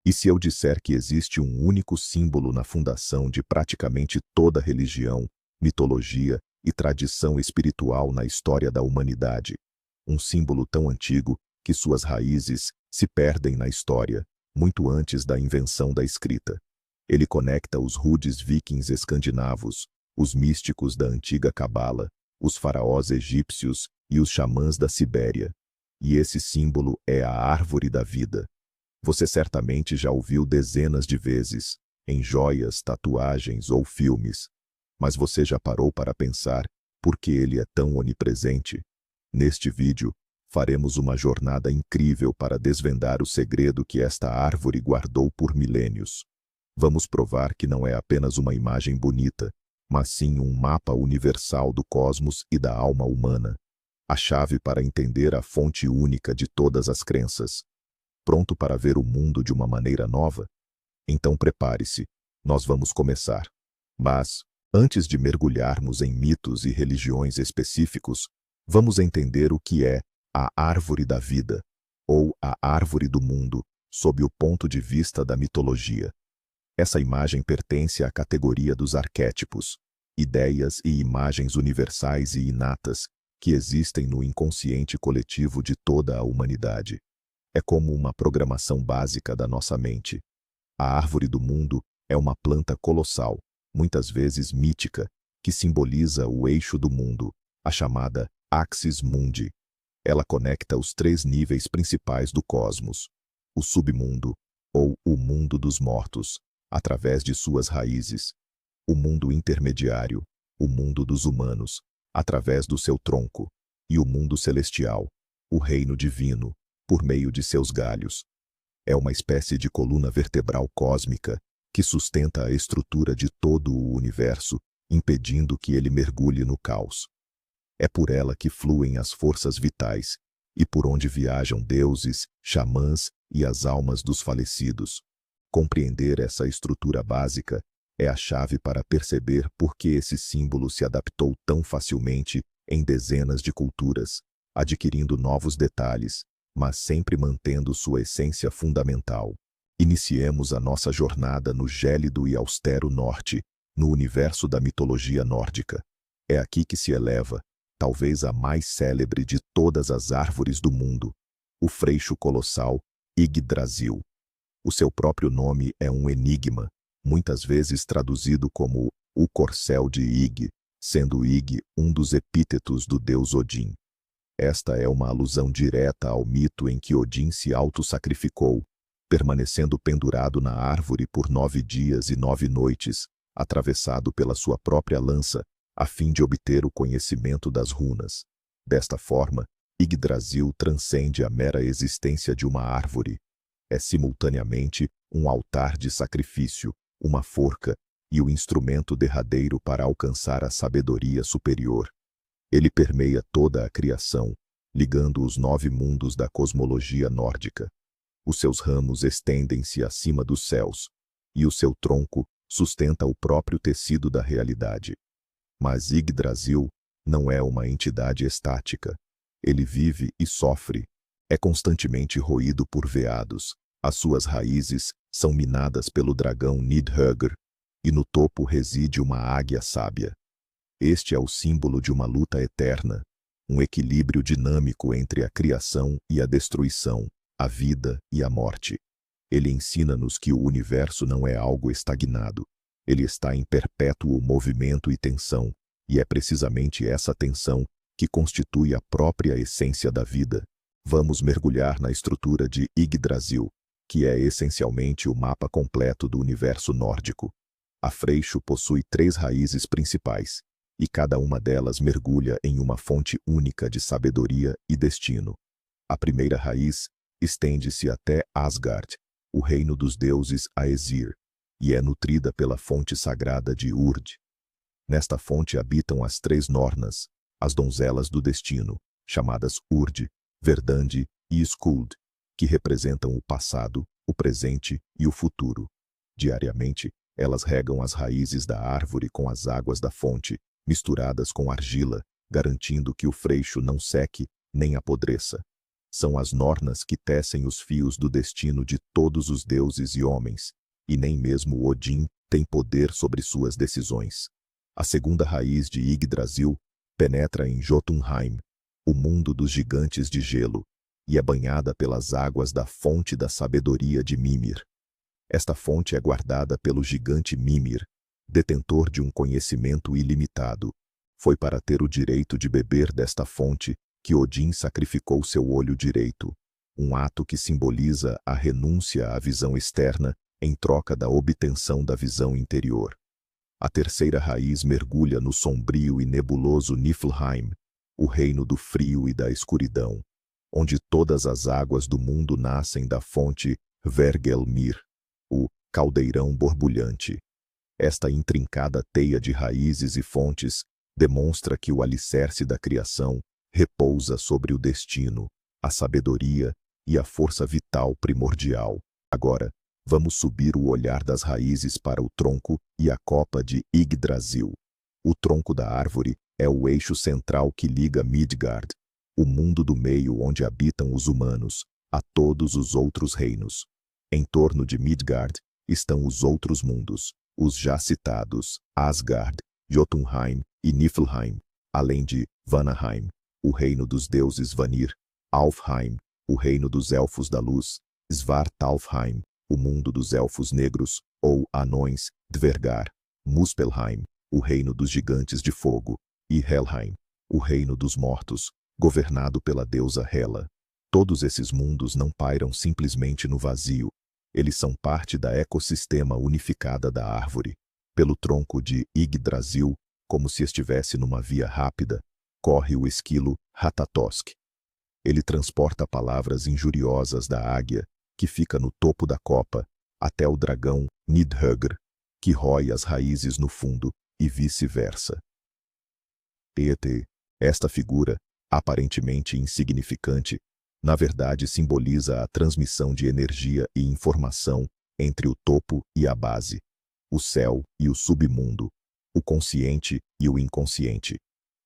E se eu disser que existe um único símbolo na fundação de praticamente toda religião, mitologia e tradição espiritual na história da humanidade? Um símbolo tão antigo que suas raízes se perdem na história, muito antes da invenção da escrita. Ele conecta os rudes vikings escandinavos, os místicos da antiga Cabala, os faraós egípcios e os xamãs da Sibéria. E esse símbolo é a árvore da vida. Você certamente já ouviu dezenas de vezes, em joias, tatuagens ou filmes. Mas você já parou para pensar por que ele é tão onipresente? Neste vídeo, faremos uma jornada incrível para desvendar o segredo que esta árvore guardou por milênios. Vamos provar que não é apenas uma imagem bonita, mas sim um mapa universal do cosmos e da alma humana. A chave para entender a fonte única de todas as crenças. Pronto para ver o mundo de uma maneira nova? Então prepare-se, nós vamos começar. Mas, antes de mergulharmos em mitos e religiões específicos, vamos entender o que é a árvore da vida, ou a árvore do mundo, sob o ponto de vista da mitologia. Essa imagem pertence à categoria dos arquétipos, ideias e imagens universais e inatas que existem no inconsciente coletivo de toda a humanidade. É como uma programação básica da nossa mente. A árvore do mundo é uma planta colossal, muitas vezes mítica, que simboliza o eixo do mundo, a chamada Axis Mundi. Ela conecta os três níveis principais do cosmos, o submundo, ou o mundo dos mortos, através de suas raízes, o mundo intermediário, o mundo dos humanos, através do seu tronco, e o mundo celestial, o reino divino, por meio de seus galhos. É uma espécie de coluna vertebral cósmica que sustenta a estrutura de todo o universo, impedindo que ele mergulhe no caos. É por ela que fluem as forças vitais, e por onde viajam deuses, xamãs e as almas dos falecidos. Compreender essa estrutura básica é a chave para perceber por que esse símbolo se adaptou tão facilmente em dezenas de culturas, adquirindo novos detalhes, mas sempre mantendo sua essência fundamental. Iniciemos a nossa jornada no gélido e austero norte, no universo da mitologia nórdica. É aqui que se eleva, talvez a mais célebre de todas as árvores do mundo, o freixo colossal Yggdrasil. O seu próprio nome é um enigma, muitas vezes traduzido como o corcel de Ygg, sendo Ygg um dos epítetos do deus Odin. Esta é uma alusão direta ao mito em que Odin se auto-sacrificou, permanecendo pendurado na árvore por 9 dias e 9 noites, atravessado pela sua própria lança, a fim de obter o conhecimento das runas. Desta forma, Yggdrasil transcende a mera existência de uma árvore. É simultaneamente um altar de sacrifício, uma forca e o instrumento derradeiro para alcançar a sabedoria superior. Ele permeia toda a criação, ligando os 9 mundos da cosmologia nórdica. Os seus ramos estendem-se acima dos céus, e o seu tronco sustenta o próprio tecido da realidade. Mas Yggdrasil não é uma entidade estática. Ele vive e sofre. É constantemente roído por veados. As suas raízes são minadas pelo dragão Nidhöggr, e no topo reside uma águia sábia. Este é o símbolo de uma luta eterna, um equilíbrio dinâmico entre a criação e a destruição, a vida e a morte. Ele ensina-nos que o universo não é algo estagnado. Ele está em perpétuo movimento e tensão, e é precisamente essa tensão que constitui a própria essência da vida. Vamos mergulhar na estrutura de Yggdrasil, que é essencialmente o mapa completo do universo nórdico. A freixo possui 3 raízes principais, e cada uma delas mergulha em uma fonte única de sabedoria e destino. A primeira raiz estende-se até Asgard, o reino dos deuses Aesir, e é nutrida pela fonte sagrada de Urd. Nesta fonte habitam as 3 Nornas, as donzelas do destino, chamadas Urd, Verdandi e Skuld, que representam o passado, o presente e o futuro. Diariamente, elas regam as raízes da árvore com as águas da fonte, misturadas com argila, garantindo que o freixo não seque nem apodreça. São as Nornas que tecem os fios do destino de todos os deuses e homens, e nem mesmo Odin tem poder sobre suas decisões. A segunda raiz de Yggdrasil penetra em Jotunheim, o mundo dos gigantes de gelo, e é banhada pelas águas da fonte da sabedoria de Mimir. Esta fonte é guardada pelo gigante Mimir, detentor de um conhecimento ilimitado. Foi para ter o direito de beber desta fonte que Odin sacrificou seu olho direito, um ato que simboliza a renúncia à visão externa em troca da obtenção da visão interior. A terceira raiz mergulha no sombrio e nebuloso Niflheim, o reino do frio e da escuridão, onde todas as águas do mundo nascem da fonte Hvergelmir, o caldeirão borbulhante. Esta intrincada teia de raízes e fontes demonstra que o alicerce da criação repousa sobre o destino, a sabedoria e a força vital primordial. Agora, vamos subir o olhar das raízes para o tronco e a copa de Yggdrasil. O tronco da árvore é o eixo central que liga Midgard, o mundo do meio onde habitam os humanos, a todos os outros reinos. Em torno de Midgard estão os outros mundos, os já citados Asgard, Jotunheim e Niflheim, além de Vanaheim, o reino dos deuses Vanir, Alfheim, o reino dos elfos da luz, Svartalfheim, o mundo dos elfos negros, ou anões, Dvergar, Muspelheim, o reino dos gigantes de fogo, e Helheim, o reino dos mortos, governado pela deusa Hela. Todos esses mundos não pairam simplesmente no vazio, eles são parte da ecossistema unificada da árvore. Pelo tronco de Yggdrasil, como se estivesse numa via rápida, corre o esquilo Ratatosk. Ele transporta palavras injuriosas da águia, que fica no topo da copa, até o dragão Nidhöggr, que rói as raízes no fundo, e vice-versa. Esta figura, aparentemente insignificante, na verdade simboliza a transmissão de energia e informação entre o topo e a base, o céu e o submundo, o consciente e o inconsciente.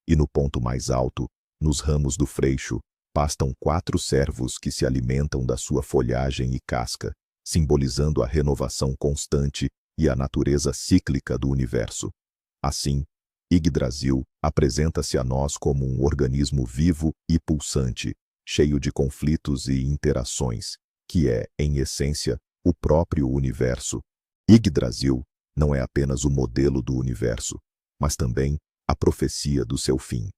E no ponto mais alto, nos ramos do freixo, pastam 4 cervos que se alimentam da sua folhagem e casca, simbolizando a renovação constante e a natureza cíclica do universo. Assim, Yggdrasil apresenta-se a nós como um organismo vivo e pulsante, cheio de conflitos e interações, que é, em essência, o próprio universo. Yggdrasil não é apenas o modelo do universo, mas também a profecia do seu fim.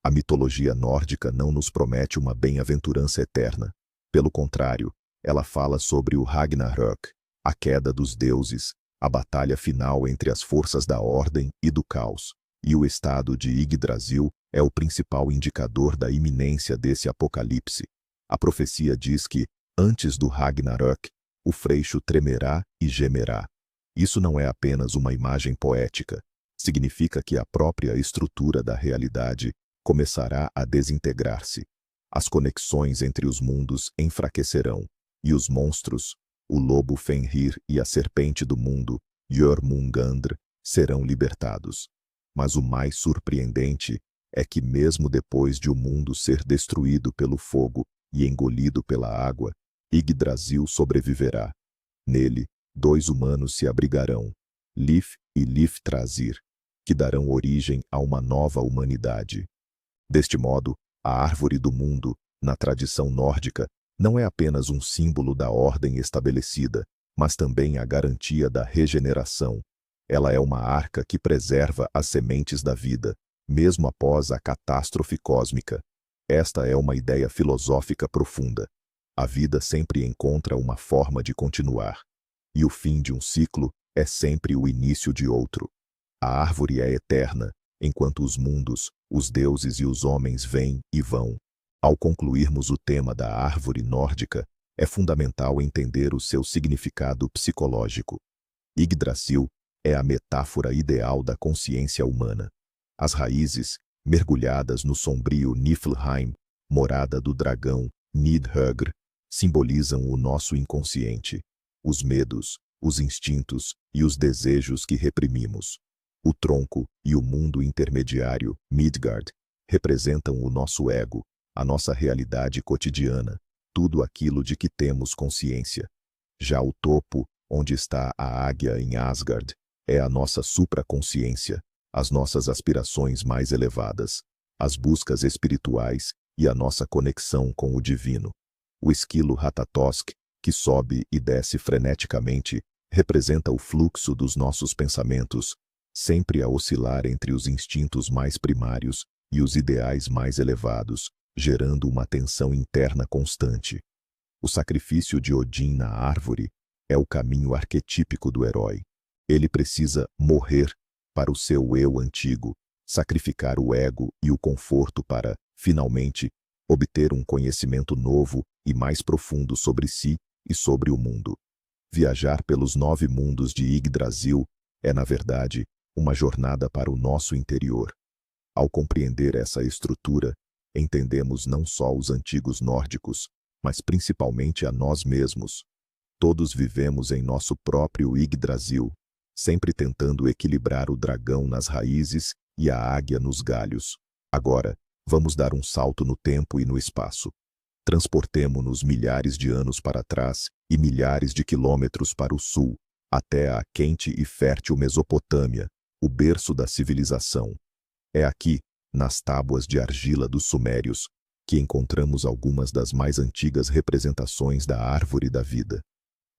A mitologia nórdica não nos promete uma bem-aventurança eterna. Pelo contrário, ela fala sobre o Ragnarök, a queda dos deuses, a batalha final entre as forças da ordem e do caos. E o estado de Yggdrasil é o principal indicador da iminência desse apocalipse. A profecia diz que, antes do Ragnarök, o freixo tremerá e gemerá. Isso não é apenas uma imagem poética. Significa que a própria estrutura da realidade começará a desintegrar-se. As conexões entre os mundos enfraquecerão, e os monstros, o lobo Fenrir e a serpente do mundo, Jörmungandr, serão libertados. Mas o mais surpreendente é que mesmo depois de o mundo ser destruído pelo fogo e engolido pela água, Yggdrasil sobreviverá. Nele, 2 humanos se abrigarão, Lif e Liftrazir, que darão origem a uma nova humanidade. Deste modo, a árvore do mundo, na tradição nórdica, não é apenas um símbolo da ordem estabelecida, mas também a garantia da regeneração. Ela é uma arca que preserva as sementes da vida, mesmo após a catástrofe cósmica. Esta é uma ideia filosófica profunda. A vida sempre encontra uma forma de continuar, e o fim de um ciclo é sempre o início de outro. A árvore é eterna, enquanto os mundos, os deuses e os homens vêm e vão. Ao concluirmos o tema da árvore nórdica, é fundamental entender o seu significado psicológico. Yggdrasil é a metáfora ideal da consciência humana. As raízes, mergulhadas no sombrio Niflheim, morada do dragão Nidhöggr, simbolizam o nosso inconsciente, os medos, os instintos e os desejos que reprimimos. O tronco e o mundo intermediário, Midgard, representam o nosso ego, a nossa realidade cotidiana, tudo aquilo de que temos consciência. Já o topo, onde está a águia em Asgard, é a nossa supraconsciência, as nossas aspirações mais elevadas, as buscas espirituais e a nossa conexão com o divino. O esquilo Ratatosk, que sobe e desce freneticamente, representa o fluxo dos nossos pensamentos, sempre a oscilar entre os instintos mais primários e os ideais mais elevados, gerando uma tensão interna constante. O sacrifício de Odin na árvore é o caminho arquetípico do herói. Ele precisa morrer para o seu eu antigo, sacrificar o ego e o conforto para, finalmente, obter um conhecimento novo e mais profundo sobre si e sobre o mundo. Viajar pelos 9 mundos de Yggdrasil é, na verdade, uma jornada para o nosso interior. Ao compreender essa estrutura, entendemos não só os antigos nórdicos, mas principalmente a nós mesmos. Todos vivemos em nosso próprio Yggdrasil, sempre tentando equilibrar o dragão nas raízes e a águia nos galhos. Agora, vamos dar um salto no tempo e no espaço. Transportemo-nos milhares de anos para trás e milhares de quilômetros para o sul, até a quente e fértil Mesopotâmia, o berço da civilização. É aqui, nas tábuas de argila dos Sumérios, que encontramos algumas das mais antigas representações da árvore da vida.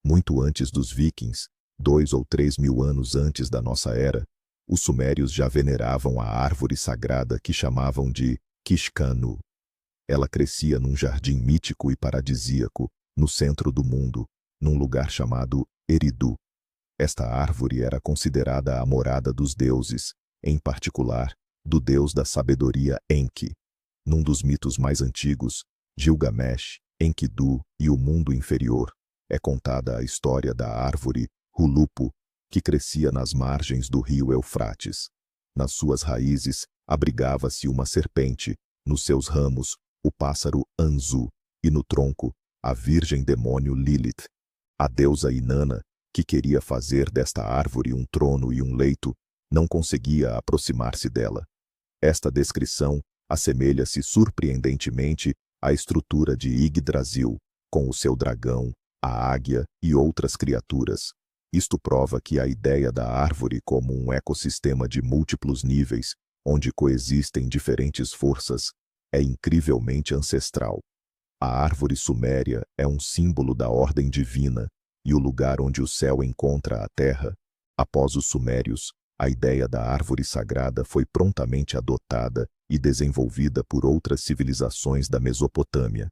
Muito antes dos vikings, 2 ou 3 mil anos antes da nossa era, os sumérios já veneravam a árvore sagrada que chamavam de Kishkanu. Ela crescia num jardim mítico e paradisíaco, no centro do mundo, num lugar chamado Eridu. Esta árvore era considerada a morada dos deuses, em particular, do deus da sabedoria Enki. Num dos mitos mais antigos, Gilgamesh, Enkidu e o mundo inferior, é contada a história da árvore Hulupo, que crescia nas margens do rio Eufrates. Nas suas raízes, abrigava-se uma serpente, nos seus ramos, o pássaro Anzu, e no tronco, a virgem demônio Lilith. A deusa Inanna, que queria fazer desta árvore um trono e um leito, não conseguia aproximar-se dela. Esta descrição assemelha-se surpreendentemente à estrutura de Yggdrasil, com o seu dragão, a águia e outras criaturas. Isto prova que a ideia da árvore como um ecossistema de múltiplos níveis, onde coexistem diferentes forças, é incrivelmente ancestral. A árvore suméria é um símbolo da ordem divina e o lugar onde o céu encontra a terra. Após os sumérios, a ideia da árvore sagrada foi prontamente adotada e desenvolvida por outras civilizações da Mesopotâmia,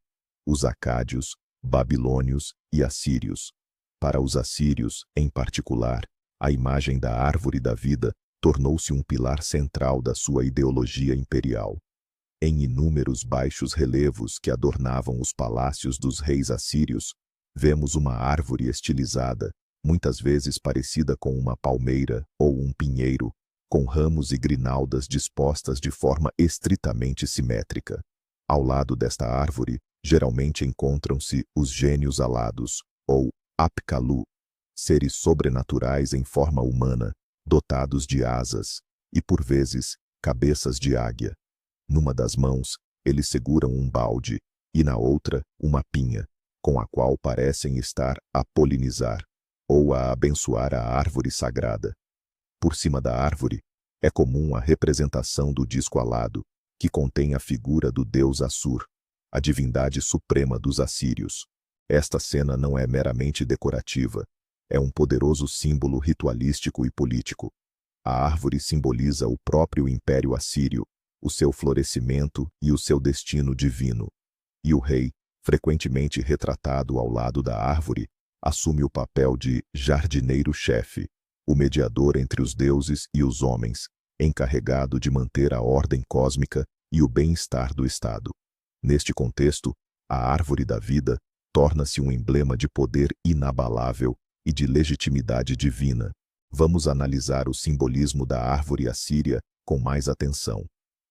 os acádios, babilônios e assírios. Para os assírios, em particular, a imagem da árvore da vida tornou-se um pilar central da sua ideologia imperial. Em inúmeros baixos relevos que adornavam os palácios dos reis assírios, vemos uma árvore estilizada, muitas vezes parecida com uma palmeira ou um pinheiro, com ramos e grinaldas dispostas de forma estritamente simétrica. Ao lado desta árvore, geralmente encontram-se os gênios alados, ou Apkallu, seres sobrenaturais em forma humana, dotados de asas, e por vezes, cabeças de águia. Numa das mãos, eles seguram um balde, e na outra, uma pinha, com a qual parecem estar a polinizar, ou a abençoar a árvore sagrada. Por cima da árvore, é comum a representação do disco alado, que contém a figura do deus Assur, a divindade suprema dos assírios. Esta cena não é meramente decorativa, é um poderoso símbolo ritualístico e político. A árvore simboliza o próprio Império Assírio, o seu florescimento e o seu destino divino. E o rei, frequentemente retratado ao lado da árvore, assume o papel de jardineiro-chefe, o mediador entre os deuses e os homens, encarregado de manter a ordem cósmica e o bem-estar do Estado. Neste contexto, a árvore da vida torna-se um emblema de poder inabalável e de legitimidade divina. Vamos analisar o simbolismo da árvore assíria com mais atenção.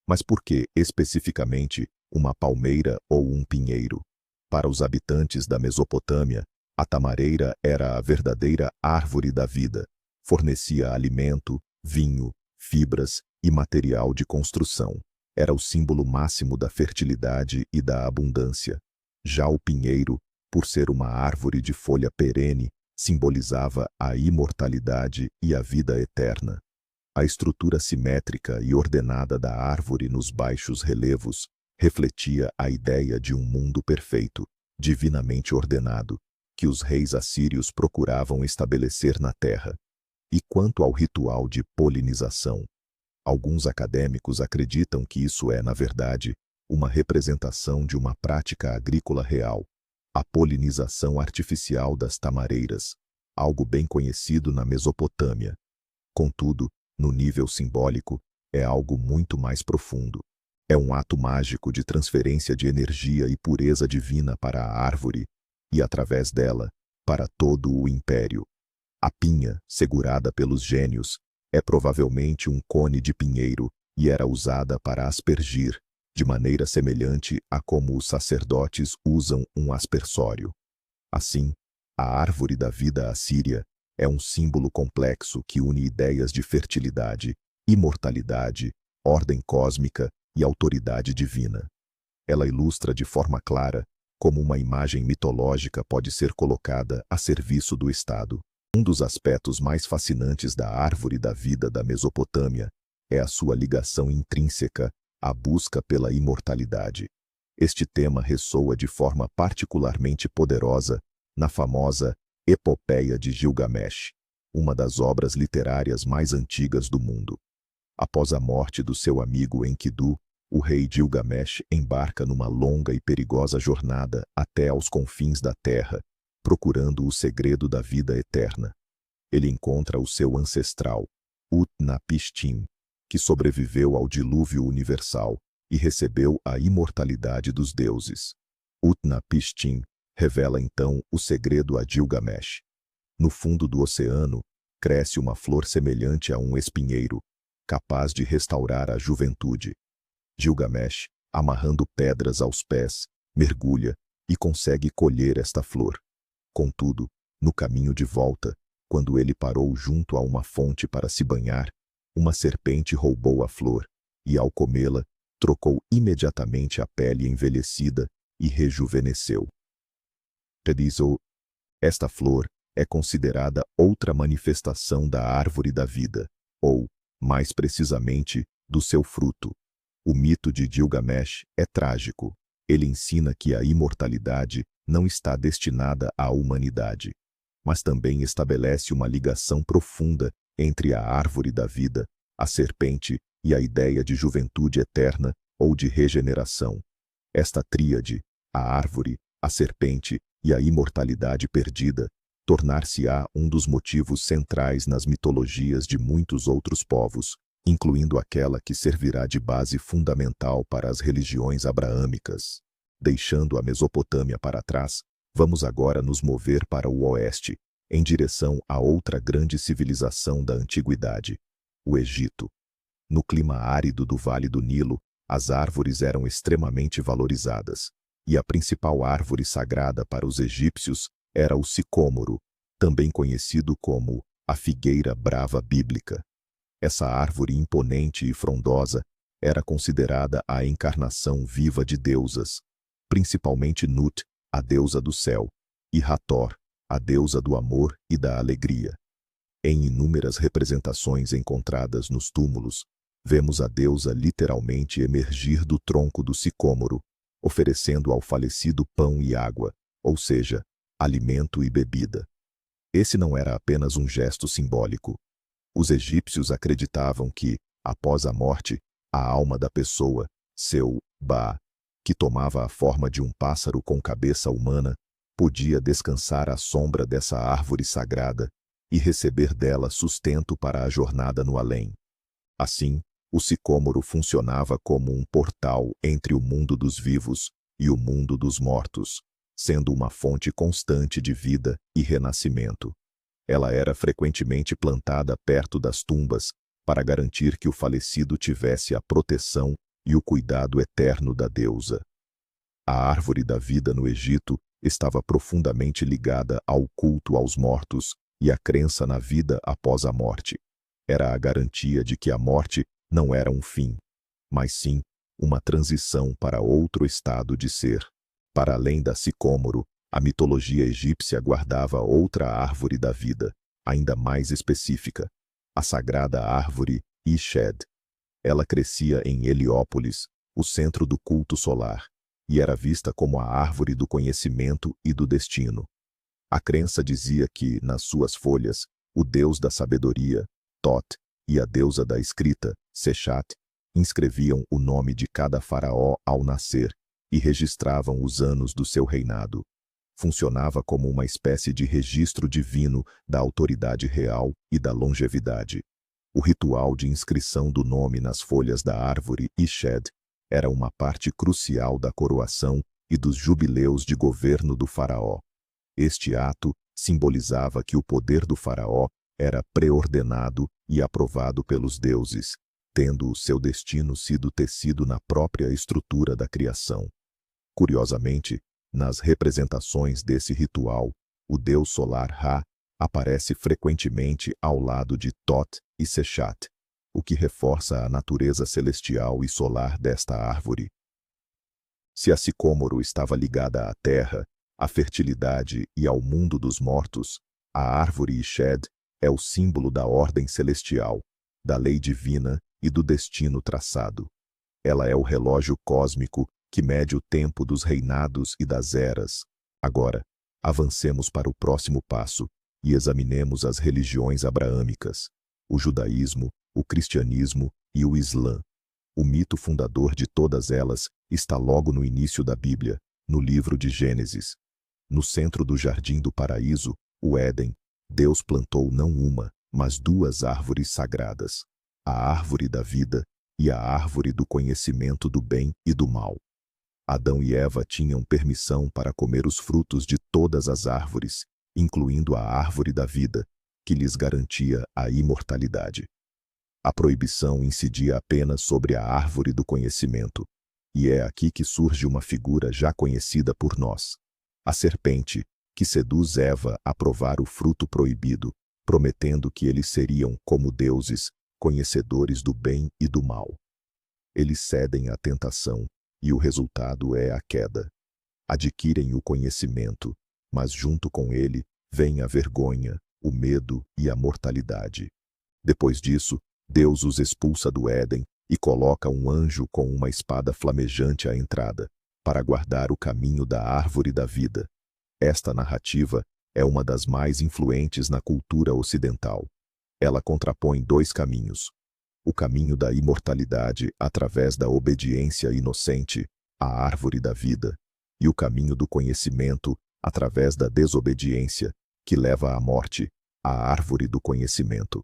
Mas por que, especificamente, uma palmeira ou um pinheiro? Para os habitantes da Mesopotâmia, a tamareira era a verdadeira árvore da vida. Fornecia alimento, vinho, fibras e material de construção. Era o símbolo máximo da fertilidade e da abundância. Já o pinheiro, por ser uma árvore de folha perene, simbolizava a imortalidade e a vida eterna. A estrutura simétrica e ordenada da árvore nos baixos relevos refletia a ideia de um mundo perfeito, divinamente ordenado, que os reis assírios procuravam estabelecer na terra. E quanto ao ritual de polinização, alguns acadêmicos acreditam que isso é, na verdade, uma representação de uma prática agrícola real, a polinização artificial das tamareiras, algo bem conhecido na Mesopotâmia. Contudo, no nível simbólico, é algo muito mais profundo. É um ato mágico de transferência de energia e pureza divina para a árvore, e através dela, para todo o império. A pinha, segurada pelos gênios, é provavelmente um cone de pinheiro e era usada para aspergir, de maneira semelhante a como os sacerdotes usam um aspersório. Assim, a árvore da vida assíria é um símbolo complexo que une ideias de fertilidade, imortalidade, ordem cósmica e autoridade divina. Ela ilustra de forma clara como uma imagem mitológica pode ser colocada a serviço do Estado. Um dos aspectos mais fascinantes da árvore da vida da Mesopotâmia é a sua ligação intrínseca à busca pela imortalidade. Este tema ressoa de forma particularmente poderosa na famosa Epopeia de Gilgamesh, uma das obras literárias mais antigas do mundo. Após a morte do seu amigo Enkidu, o rei Gilgamesh embarca numa longa e perigosa jornada até aos confins da terra, procurando o segredo da vida eterna. Ele encontra o seu ancestral, Utnapishtim, que sobreviveu ao dilúvio universal e recebeu a imortalidade dos deuses. Utnapishtim revela então o segredo a Gilgamesh. No fundo do oceano, cresce uma flor semelhante a um espinheiro, capaz de restaurar a juventude. Gilgamesh, amarrando pedras aos pés, mergulha e consegue colher esta flor. Contudo, no caminho de volta, quando ele parou junto a uma fonte para se banhar, uma serpente roubou a flor e, ao comê-la, trocou imediatamente a pele envelhecida e rejuvenesceu. Esta flor é considerada outra manifestação da árvore da vida, ou, mais precisamente, do seu fruto. O mito de Gilgamesh é trágico. Ele ensina que a imortalidade não está destinada à humanidade, mas também estabelece uma ligação profunda entre a árvore da vida, a serpente e a ideia de juventude eterna ou de regeneração. Esta tríade, a árvore, a serpente e a imortalidade perdida, tornar-se-á um dos motivos centrais nas mitologias de muitos outros povos, incluindo aquela que servirá de base fundamental para as religiões abraâmicas. Deixando a Mesopotâmia para trás, vamos agora nos mover para o oeste, em direção a outra grande civilização da antiguidade, o Egito. No clima árido do Vale do Nilo, as árvores eram extremamente valorizadas, e a principal árvore sagrada para os egípcios era o sicômoro, também conhecido como a figueira brava bíblica. Essa árvore imponente e frondosa era considerada a encarnação viva de deusas, principalmente Nut, a deusa do céu, e Hathor, a deusa do amor e da alegria. Em inúmeras representações encontradas nos túmulos, vemos a deusa literalmente emergir do tronco do sicômoro, oferecendo ao falecido pão e água, ou seja, alimento e bebida. Esse não era apenas um gesto simbólico. Os egípcios acreditavam que, após a morte, a alma da pessoa, seu Ba, que tomava a forma de um pássaro com cabeça humana, podia descansar à sombra dessa árvore sagrada e receber dela sustento para a jornada no além. Assim, o sicômoro funcionava como um portal entre o mundo dos vivos e o mundo dos mortos, sendo uma fonte constante de vida e renascimento. Ela era frequentemente plantada perto das tumbas para garantir que o falecido tivesse a proteção e o cuidado eterno da deusa. A árvore da vida no Egito estava profundamente ligada ao culto aos mortos e à crença na vida após a morte. Era a garantia de que a morte não era um fim, mas sim uma transição para outro estado de ser. Para além da sicômoro, a mitologia egípcia guardava outra árvore da vida, ainda mais específica, a sagrada árvore Ished. Ela crescia em Heliópolis, o centro do culto solar, e era vista como a árvore do conhecimento e do destino. A crença dizia que, nas suas folhas, o deus da sabedoria, Tot, e a deusa da escrita, Sechat, inscreviam o nome de cada faraó ao nascer e registravam os anos do seu reinado. Funcionava como uma espécie de registro divino da autoridade real e da longevidade. O ritual de inscrição do nome nas folhas da árvore Ished era uma parte crucial da coroação e dos jubileus de governo do faraó. Este ato simbolizava que o poder do faraó era preordenado e aprovado pelos deuses, tendo o seu destino sido tecido na própria estrutura da criação. Curiosamente, nas representações desse ritual, o deus solar Ra aparece frequentemente ao lado de Tot e Sechat, o que reforça a natureza celestial e solar desta árvore. Se a sicômoro estava ligada à terra, à fertilidade e ao mundo dos mortos, a árvore Ished é o símbolo da ordem celestial, da lei divina e do destino traçado. Ela é o relógio cósmico que mede o tempo dos reinados e das eras. Agora, avancemos para o próximo passo e examinemos as religiões abraâmicas, o judaísmo, o cristianismo e o islã. O mito fundador de todas elas está logo no início da Bíblia, no livro de Gênesis. No centro do jardim do paraíso, o Éden, Deus plantou não uma, mas duas árvores sagradas, a árvore da vida e a árvore do conhecimento do bem e do mal. Adão e Eva tinham permissão para comer os frutos de todas as árvores, incluindo a árvore da vida, que lhes garantia a imortalidade. A proibição incidia apenas sobre a árvore do conhecimento, e é aqui que surge uma figura já conhecida por nós, a serpente, que seduz Eva a provar o fruto proibido, prometendo que eles seriam como deuses, conhecedores do bem e do mal. Eles cedem à tentação, e o resultado é a queda. Adquirem o conhecimento, mas junto com ele vem a vergonha, o medo e a mortalidade. Depois disso, Deus os expulsa do Éden e coloca um anjo com uma espada flamejante à entrada, para guardar o caminho da árvore da vida. Esta narrativa é uma das mais influentes na cultura ocidental. Ela contrapõe dois caminhos: o caminho da imortalidade através da obediência inocente, a árvore da vida, e o caminho do conhecimento através da desobediência, que leva à morte, a árvore do conhecimento.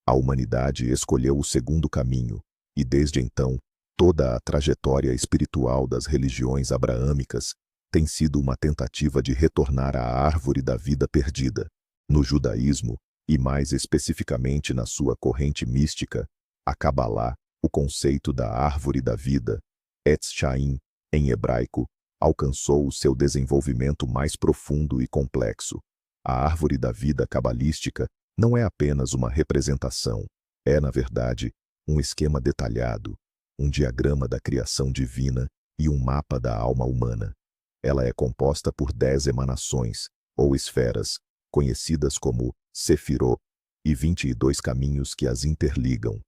A humanidade escolheu o segundo caminho, e desde então, toda a trajetória espiritual das religiões abraâmicas tem sido uma tentativa de retornar à árvore da vida perdida. No judaísmo, e mais especificamente na sua corrente mística, a Cabalá, o conceito da árvore da vida, Etz Chaim, em hebraico, alcançou o seu desenvolvimento mais profundo e complexo. A árvore da vida cabalística não é apenas uma representação, é, na verdade, um esquema detalhado, um diagrama da criação divina e um mapa da alma humana. Ela é composta por 10 emanações, ou esferas, conhecidas como Sefirot, e 22 caminhos que as interligam.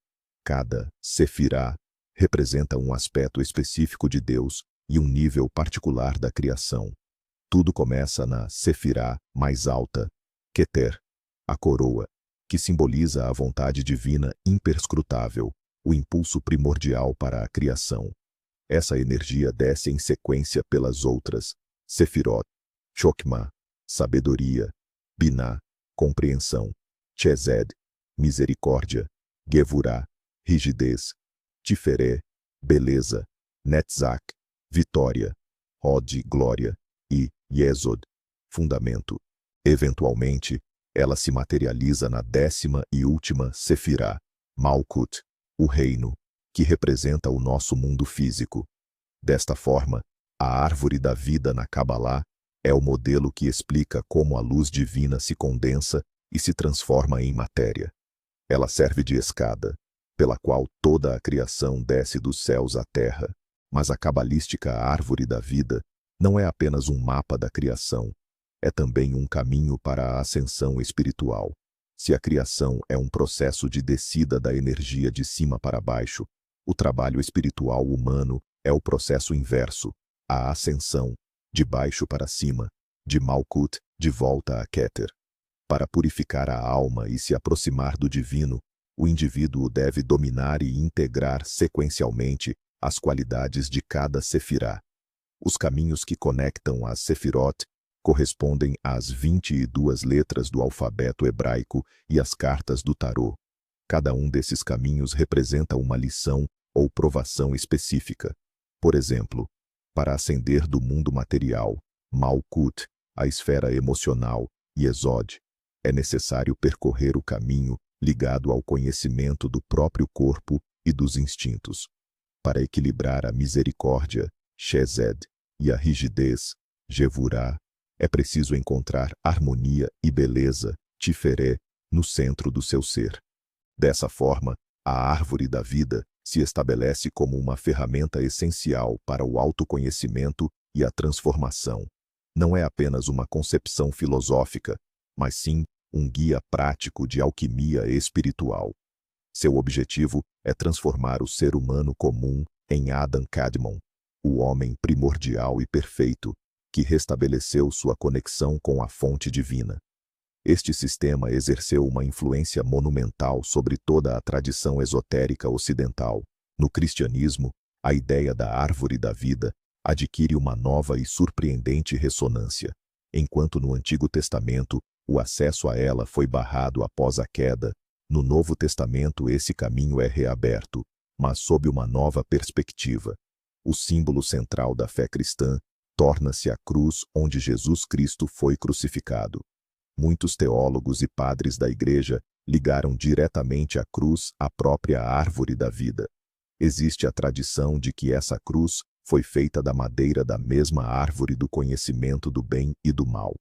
Cada Sefirá representa um aspecto específico de Deus e um nível particular da criação. Tudo começa na Sefirá mais alta, Keter, a coroa, que simboliza a vontade divina imperscrutável, o impulso primordial para a criação. Essa energia desce em sequência pelas outras: Sefirot, Chokmah, sabedoria; Biná, compreensão; Chesed, misericórdia; Gevurá, rigidez; Tiferé, beleza; Netzach, vitória; Hod, glória; e Yesod, fundamento. Eventualmente, ela se materializa na 10ª e última Sefirá, Malkut, o reino, que representa o nosso mundo físico. Desta forma, a árvore da vida na Cabalá é o modelo que explica como a luz divina se condensa e se transforma em matéria. Ela serve de escada, pela qual toda a criação desce dos céus à terra, Mas a cabalística árvore da vida não é apenas um mapa da criação, é também um caminho para a ascensão espiritual. Se a criação é um processo de descida da energia de cima para baixo, o trabalho espiritual humano é o processo inverso, a ascensão, de baixo para cima, de Malkut de volta a Keter. Para purificar a alma e se aproximar do divino, o indivíduo deve dominar e integrar sequencialmente as qualidades de cada sefirá. Os caminhos que conectam as sefirot correspondem às 22 letras do alfabeto hebraico e às cartas do tarô. Cada um desses caminhos representa uma lição ou provação específica. Por exemplo, para ascender do mundo material, Malkut, a esfera emocional, e Esod, é necessário percorrer o caminho ligado ao conhecimento do próprio corpo e dos instintos. Para equilibrar a misericórdia, Shezed, e a rigidez, Gevurah, é preciso encontrar harmonia e beleza, Tiferé, no centro do seu ser. Dessa forma, a árvore da vida se estabelece como uma ferramenta essencial para o autoconhecimento e a transformação. Não é apenas uma concepção filosófica, mas sim um guia prático de alquimia espiritual. Seu objetivo é transformar o ser humano comum em Adam Kadmon, o homem primordial e perfeito, que restabeleceu sua conexão com a fonte divina. Este sistema exerceu uma influência monumental sobre toda a tradição esotérica ocidental. No cristianismo, a ideia da árvore da vida adquire uma nova e surpreendente ressonância, enquanto no Antigo Testamento o acesso a ela foi barrado após a queda. No Novo Testamento esse caminho é reaberto, mas sob uma nova perspectiva. O símbolo central da fé cristã torna-se a cruz onde Jesus Cristo foi crucificado. Muitos teólogos e padres da Igreja ligaram diretamente a cruz à própria árvore da vida. Existe a tradição de que essa cruz foi feita da madeira da mesma árvore do conhecimento do bem e do mal.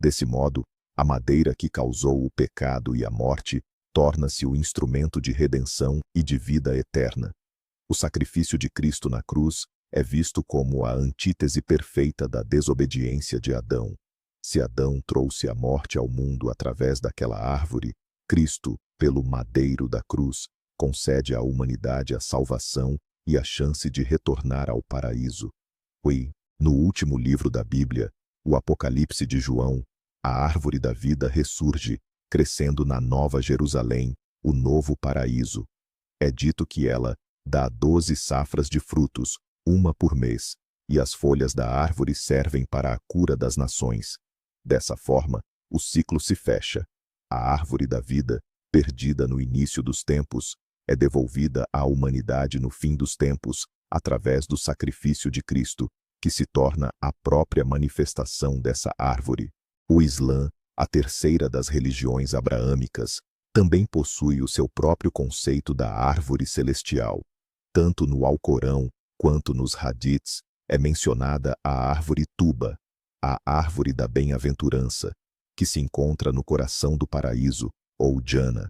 Desse modo, a madeira que causou o pecado e a morte torna-se o instrumento de redenção e de vida eterna. O sacrifício de Cristo na cruz é visto como a antítese perfeita da desobediência de Adão. Se Adão trouxe a morte ao mundo através daquela árvore, Cristo, pelo madeiro da cruz, concede à humanidade a salvação e a chance de retornar ao paraíso. No último livro da Bíblia, o Apocalipse de João, a árvore da vida ressurge, crescendo na Nova Jerusalém, o novo paraíso. É dito que ela dá 12 safras de frutos, uma por mês, e as folhas da árvore servem para a cura das nações. Dessa forma, o ciclo se fecha. A árvore da vida, perdida no início dos tempos, é devolvida à humanidade no fim dos tempos, através do sacrifício de Cristo, que se torna a própria manifestação dessa árvore. O Islã, a terceira das religiões abraâmicas, também possui o seu próprio conceito da árvore celestial. Tanto no Alcorão quanto nos hadiths é mencionada a árvore Tuba, a árvore da bem-aventurança, que se encontra no coração do paraíso, ou Jannah.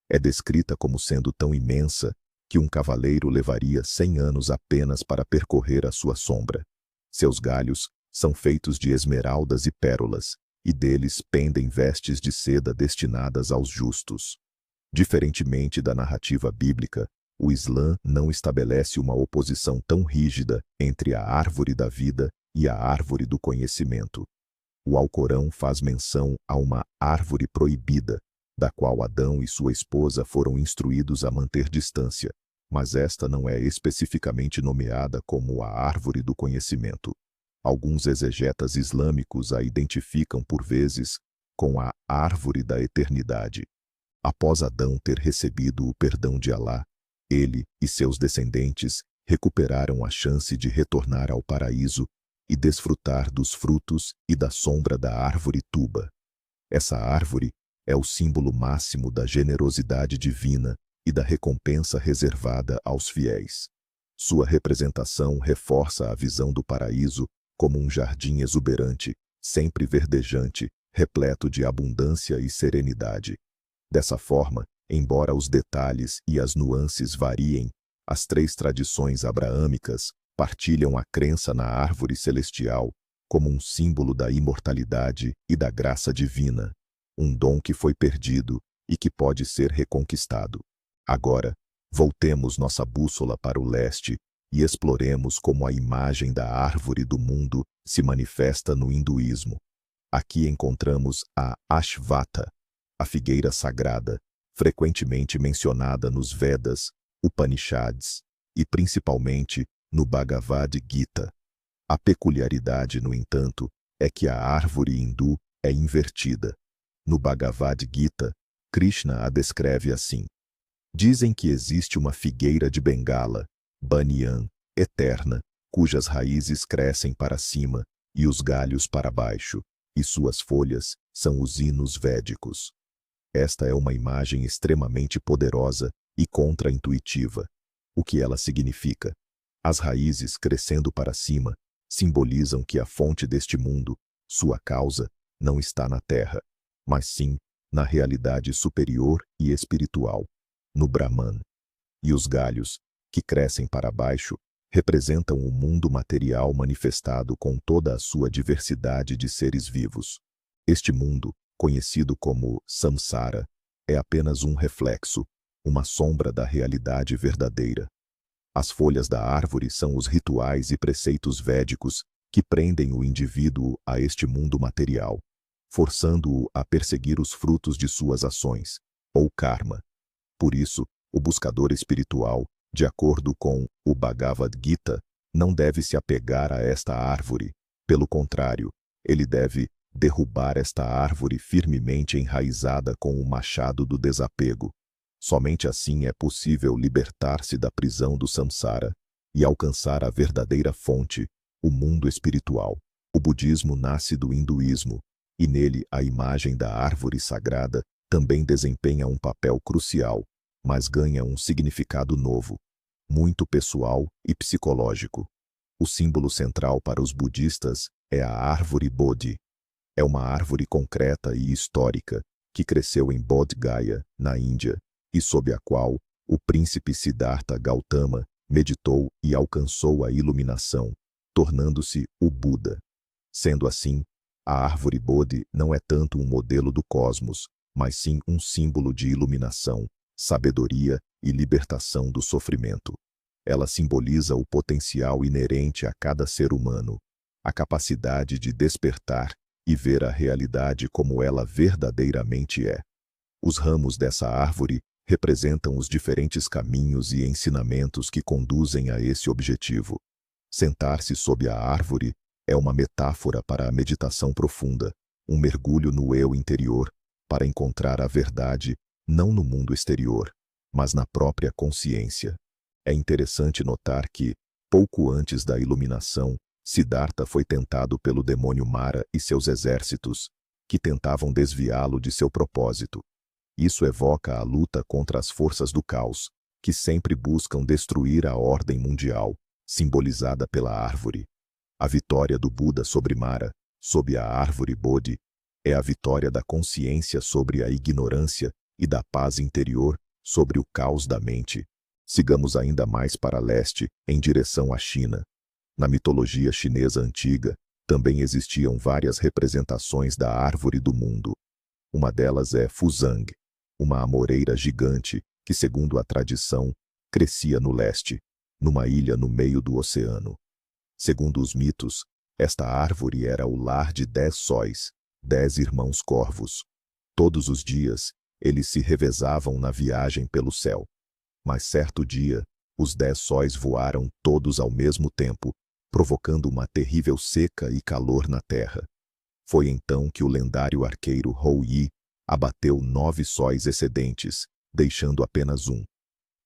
É descrita como sendo tão imensa que um cavaleiro levaria 100 anos apenas para percorrer a sua sombra. Seus galhos são feitos de esmeraldas e pérolas, e deles pendem vestes de seda destinadas aos justos. Diferentemente da narrativa bíblica, o Islã não estabelece uma oposição tão rígida entre a árvore da vida e a árvore do conhecimento. O Alcorão faz menção a uma árvore proibida, da qual Adão e sua esposa foram instruídos a manter distância, mas esta não é especificamente nomeada como a árvore do conhecimento. Alguns exegetas islâmicos a identificam por vezes com a árvore da eternidade. Após Adão ter recebido o perdão de Alá, ele e seus descendentes recuperaram a chance de retornar ao paraíso e desfrutar dos frutos e da sombra da árvore Tuba. Essa árvore é o símbolo máximo da generosidade divina e da recompensa reservada aos fiéis. Sua representação reforça a visão do paraíso como um jardim exuberante, sempre verdejante, repleto de abundância e serenidade. Dessa forma, embora os detalhes e as nuances variem, as três tradições abraâmicas partilham a crença na árvore celestial como um símbolo da imortalidade e da graça divina, um dom que foi perdido e que pode ser reconquistado. Agora, voltemos nossa bússola para o leste e exploremos como a imagem da árvore do mundo se manifesta no hinduísmo. Aqui encontramos a Ashvata, a figueira sagrada, frequentemente mencionada nos Vedas, Upanishads e principalmente no Bhagavad Gita. A peculiaridade, no entanto, é que a árvore hindu é invertida. No Bhagavad Gita, Krishna a descreve assim: dizem que existe uma figueira de Bengala, Banyan, eterna, cujas raízes crescem para cima e os galhos para baixo, e suas folhas são os hinos védicos. Esta é uma imagem extremamente poderosa e contra-intuitiva. O que ela significa? As raízes crescendo para cima simbolizam que a fonte deste mundo, sua causa, não está na terra, mas sim na realidade superior e espiritual, no Brahman. E os galhos, que crescem para baixo, representam o mundo material manifestado com toda a sua diversidade de seres vivos. Este mundo, conhecido como samsara, é apenas um reflexo, uma sombra da realidade verdadeira. As folhas da árvore são os rituais e preceitos védicos que prendem o indivíduo a este mundo material, forçando-o a perseguir os frutos de suas ações, ou karma. Por isso, o buscador espiritual, de acordo com o Bhagavad Gita, não deve se apegar a esta árvore. Pelo contrário, ele deve derrubar esta árvore firmemente enraizada com o machado do desapego. Somente assim é possível libertar-se da prisão do samsara e alcançar a verdadeira fonte, o mundo espiritual. O budismo nasce do hinduísmo, e nele a imagem da árvore sagrada também desempenha um papel crucial, mas ganha um significado novo, muito pessoal e psicológico. O símbolo central para os budistas é a árvore Bodhi. É uma árvore concreta e histórica que cresceu em Bodh Gaya, na Índia, e sob a qual o príncipe Siddhartha Gautama meditou e alcançou a iluminação, tornando-se o Buda. Sendo assim, a árvore Bodhi não é tanto um modelo do cosmos, mas sim um símbolo de iluminação, sabedoria e libertação do sofrimento. Ela simboliza o potencial inerente a cada ser humano, a capacidade de despertar e ver a realidade como ela verdadeiramente é. Os ramos dessa árvore representam os diferentes caminhos e ensinamentos que conduzem a esse objetivo. Sentar-se sob a árvore é uma metáfora para a meditação profunda, um mergulho no eu interior, para encontrar a verdade não no mundo exterior, mas na própria consciência. É interessante notar que, pouco antes da iluminação, Siddhartha foi tentado pelo demônio Mara e seus exércitos, que tentavam desviá-lo de seu propósito. Isso evoca a luta contra as forças do caos, que sempre buscam destruir a ordem mundial, simbolizada pela árvore. A vitória do Buda sobre Mara, sob a árvore Bodhi, é a vitória da consciência sobre a ignorância e da paz interior sobre o caos da mente. Sigamos ainda mais para leste, em direção à China. Na mitologia chinesa antiga, também existiam várias representações da árvore do mundo. Uma delas é Fuzang, uma amoreira gigante que, segundo a tradição, crescia no leste, numa ilha no meio do oceano. Segundo os mitos, esta árvore era o lar de 10 sóis, 10 irmãos corvos. Todos os dias, eles se revezavam na viagem pelo céu. Mas certo dia, os 10 sóis voaram todos ao mesmo tempo, provocando uma terrível seca e calor na terra. Foi então que o lendário arqueiro Hou Yi abateu 9 sóis excedentes, deixando apenas um.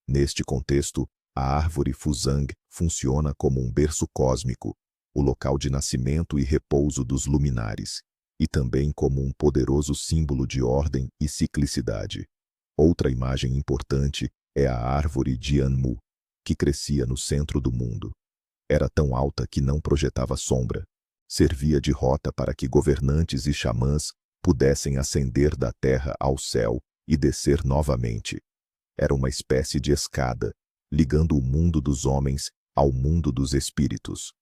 Neste contexto, a árvore Fuzang funciona como um berço cósmico, o local de nascimento e repouso dos luminares, e também como um poderoso símbolo de ordem e ciclicidade. Outra imagem importante é a árvore Jianmu, que crescia no centro do mundo. Era tão alta que não projetava sombra. Servia de rota para que governantes e xamãs pudessem ascender da terra ao céu e descer novamente. Era uma espécie de escada, ligando o mundo dos homens ao mundo dos espíritos.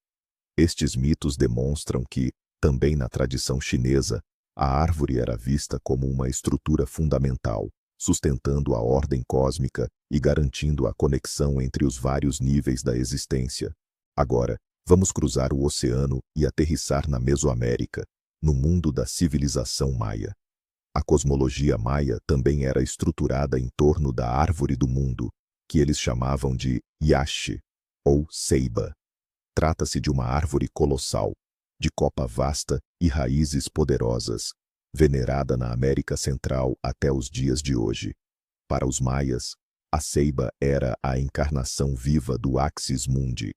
Estes mitos demonstram que, também na tradição chinesa, a árvore era vista como uma estrutura fundamental, sustentando a ordem cósmica e garantindo a conexão entre os vários níveis da existência. Agora, vamos cruzar o oceano e aterrissar na Mesoamérica, no mundo da civilização maia. A cosmologia maia também era estruturada em torno da árvore do mundo, que eles chamavam de Yaxche, ou Ceiba. Trata-se de uma árvore colossal, de copa vasta e raízes poderosas, venerada na América Central até os dias de hoje. Para os maias, a ceiba era a encarnação viva do Axis Mundi.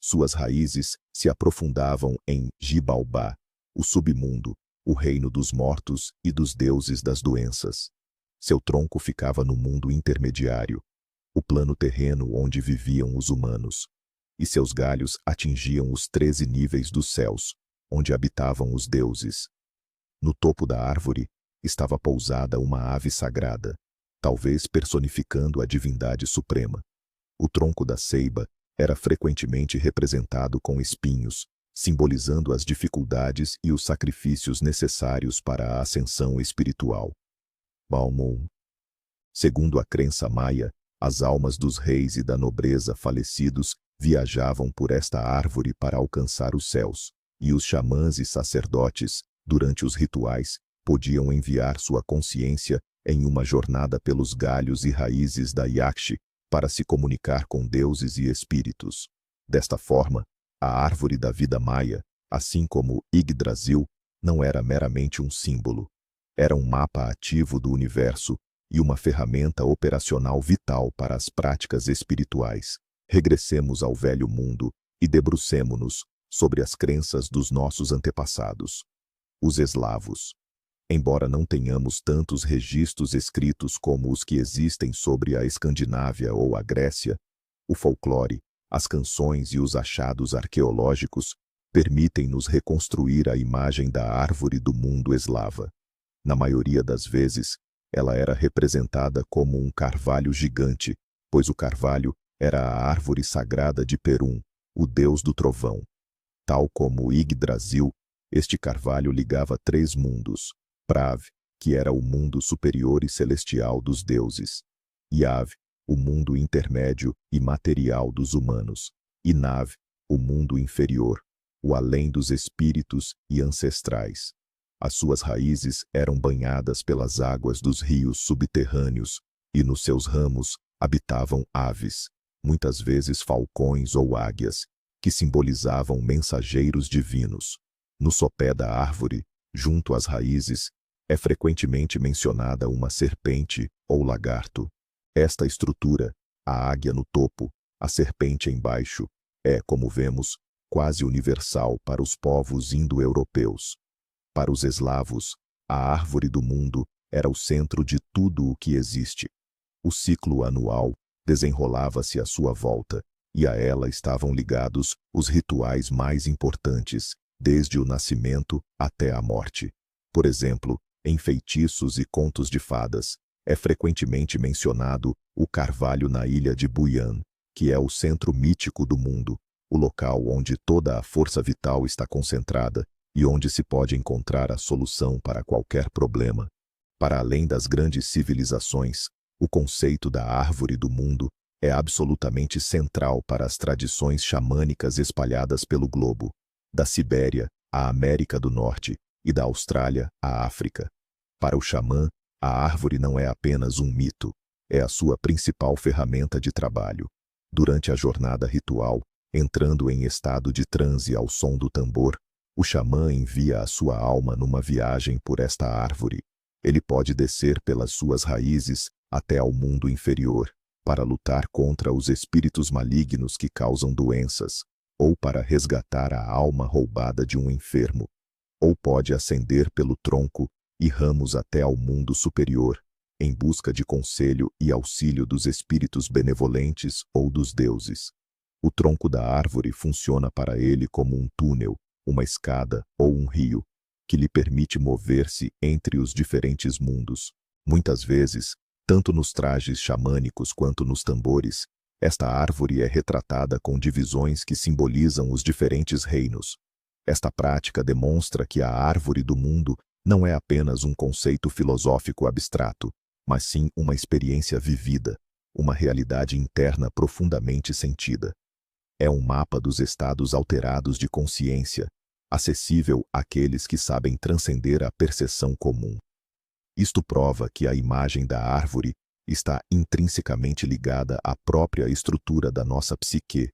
Suas raízes se aprofundavam em Xibalbá, o submundo, o reino dos mortos e dos deuses das doenças. Seu tronco ficava no mundo intermediário, o plano terreno onde viviam os humanos, e seus galhos atingiam os 13 níveis dos céus, onde habitavam os deuses. No topo da árvore estava pousada uma ave sagrada, talvez personificando a divindade suprema. O tronco da ceiba era frequentemente representado com espinhos, simbolizando as dificuldades e os sacrifícios necessários para a ascensão espiritual. Balmon. Segundo a crença maia, as almas dos reis e da nobreza falecidos viajavam por esta árvore para alcançar os céus, e os xamãs e sacerdotes, durante os rituais, podiam enviar sua consciência em uma jornada pelos galhos e raízes da Yaxche para se comunicar com deuses e espíritos. Desta forma, a árvore da vida maia, assim como Yggdrasil, não era meramente um símbolo. Era um mapa ativo do universo e uma ferramenta operacional vital para as práticas espirituais. Regressemos ao velho mundo e debrucemo-nos sobre as crenças dos nossos antepassados. Os eslavos. Embora não tenhamos tantos registros escritos como os que existem sobre a Escandinávia ou a Grécia, o folclore, as canções e os achados arqueológicos permitem-nos reconstruir a imagem da árvore do mundo eslava. Na maioria das vezes, ela era representada como um carvalho gigante, pois o carvalho era a árvore sagrada de Perun, o deus do trovão. Tal como Yggdrasil, este carvalho ligava 3 mundos: Prav, que era o mundo superior e celestial dos deuses; Yav, o mundo intermédio e material dos humanos; e Nav, o mundo inferior, o além dos espíritos e ancestrais. As suas raízes eram banhadas pelas águas dos rios subterrâneos, e nos seus ramos habitavam aves, muitas vezes falcões ou águias, que simbolizavam mensageiros divinos. No sopé da árvore, junto às raízes, é frequentemente mencionada uma serpente ou lagarto. Esta estrutura, a águia no topo, a serpente embaixo, é, como vemos, quase universal para os povos indo-europeus. Para os eslavos, a árvore do mundo era o centro de tudo o que existe. O ciclo anual desenrolava-se à sua volta, e a ela estavam ligados os rituais mais importantes, desde o nascimento até a morte. Por exemplo, em feitiços e contos de fadas, é frequentemente mencionado o carvalho na ilha de Buyan, que é o centro mítico do mundo, o local onde toda a força vital está concentrada e onde se pode encontrar a solução para qualquer problema. Para além das grandes civilizações, o conceito da árvore do mundo é absolutamente central para as tradições xamânicas espalhadas pelo globo, da Sibéria à América do Norte e da Austrália à África. Para o xamã, a árvore não é apenas um mito, é a sua principal ferramenta de trabalho. Durante a jornada ritual, entrando em estado de transe ao som do tambor, o xamã envia a sua alma numa viagem por esta árvore. Ele pode descer pelas suas raízes até ao mundo inferior, para lutar contra os espíritos malignos que causam doenças, ou para resgatar a alma roubada de um enfermo. Ou pode ascender pelo tronco e ramos até ao mundo superior, em busca de conselho e auxílio dos espíritos benevolentes ou dos deuses. O tronco da árvore funciona para ele como um túnel, uma escada ou um rio, que lhe permite mover-se entre os diferentes mundos. Muitas vezes, tanto nos trajes xamânicos quanto nos tambores, Esta árvore é retratada com divisões que simbolizam os diferentes reinos. Esta prática demonstra que a árvore do mundo não é apenas um conceito filosófico abstrato, mas sim uma experiência vivida, uma realidade interna profundamente sentida. É um mapa dos estados alterados de consciência, acessível àqueles que sabem transcender a percepção comum. Isto prova que a imagem da árvore está intrinsecamente ligada à própria estrutura da nossa psique.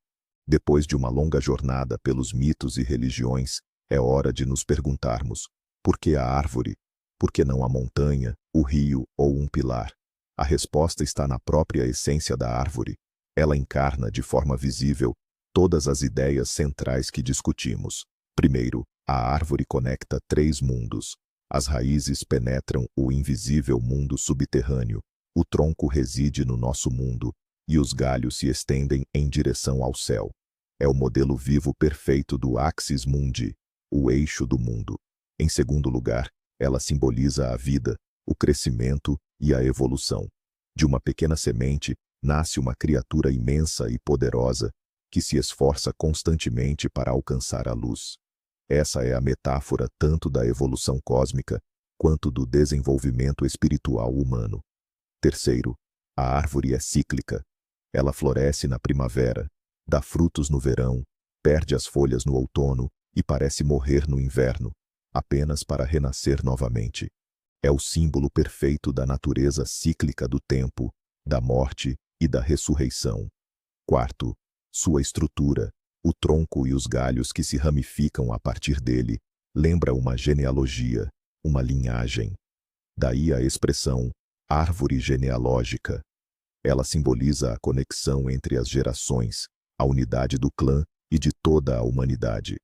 Depois de uma longa jornada pelos mitos e religiões, é hora de nos perguntarmos: por que a árvore? Por que não a montanha, o rio ou um pilar? A resposta está na própria essência da árvore. Ela encarna de forma visível todas as ideias centrais que discutimos. Primeiro, a árvore conecta três mundos. As raízes penetram o invisível mundo subterrâneo, o tronco reside no nosso mundo, e os galhos se estendem em direção ao céu. É o modelo vivo perfeito do Axis Mundi, o eixo do mundo. Em segundo lugar, ela simboliza a vida, o crescimento e a evolução. De uma pequena semente, nasce uma criatura imensa e poderosa, que se esforça constantemente para alcançar a luz. Essa é a metáfora tanto da evolução cósmica, quanto do desenvolvimento espiritual humano. Terceiro, a árvore é cíclica. Ela floresce na primavera, dá frutos no verão, perde as folhas no outono e parece morrer no inverno, apenas para renascer novamente. É o símbolo perfeito da natureza cíclica do tempo, da morte e da ressurreição. Quarto, sua estrutura, o tronco e os galhos que se ramificam a partir dele, lembra uma genealogia, uma linhagem. Daí a expressão árvore genealógica. Ela simboliza a conexão entre as gerações, a unidade do clã e de toda a humanidade.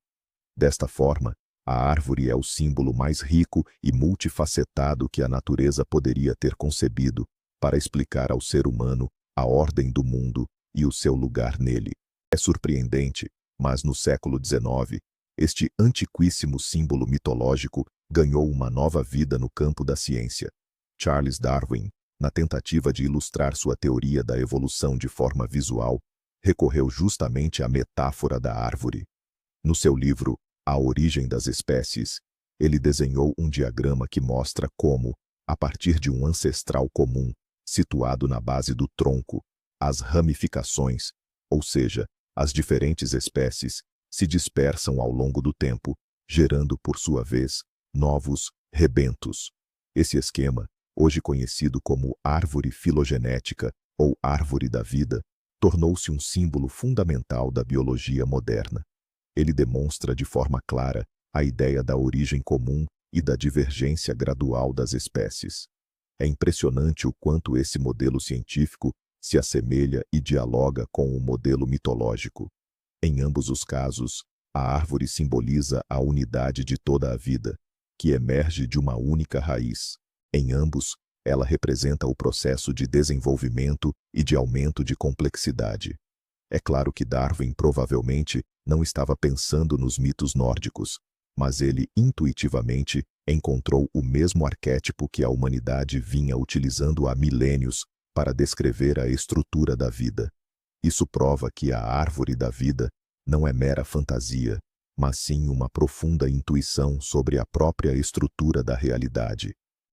Desta forma, a árvore é o símbolo mais rico e multifacetado que a natureza poderia ter concebido para explicar ao ser humano a ordem do mundo e o seu lugar nele. É surpreendente, mas no século XIX, este antiquíssimo símbolo mitológico ganhou uma nova vida no campo da ciência. Charles Darwin, na tentativa de ilustrar sua teoria da evolução de forma visual, recorreu justamente à metáfora da árvore. No seu livro A Origem das Espécies, ele desenhou um diagrama que mostra como, a partir de um ancestral comum, situado na base do tronco, as ramificações, ou seja, as diferentes espécies, se dispersam ao longo do tempo, gerando, por sua vez, novos rebentos. Esse esquema, hoje conhecido como árvore filogenética ou árvore da vida, tornou-se um símbolo fundamental da biologia moderna. Ele demonstra de forma clara a ideia da origem comum e da divergência gradual das espécies. É impressionante o quanto esse modelo científico se assemelha e dialoga com o modelo mitológico. Em ambos os casos, a árvore simboliza a unidade de toda a vida, que emerge de uma única raiz. Em ambos, ela representa o processo de desenvolvimento e de aumento de complexidade. É claro que Darwin provavelmente não estava pensando nos mitos nórdicos, mas ele intuitivamente encontrou o mesmo arquétipo que a humanidade vinha utilizando há milênios para descrever a estrutura da vida. Isso prova que a árvore da vida não é mera fantasia, mas sim uma profunda intuição sobre a própria estrutura da realidade.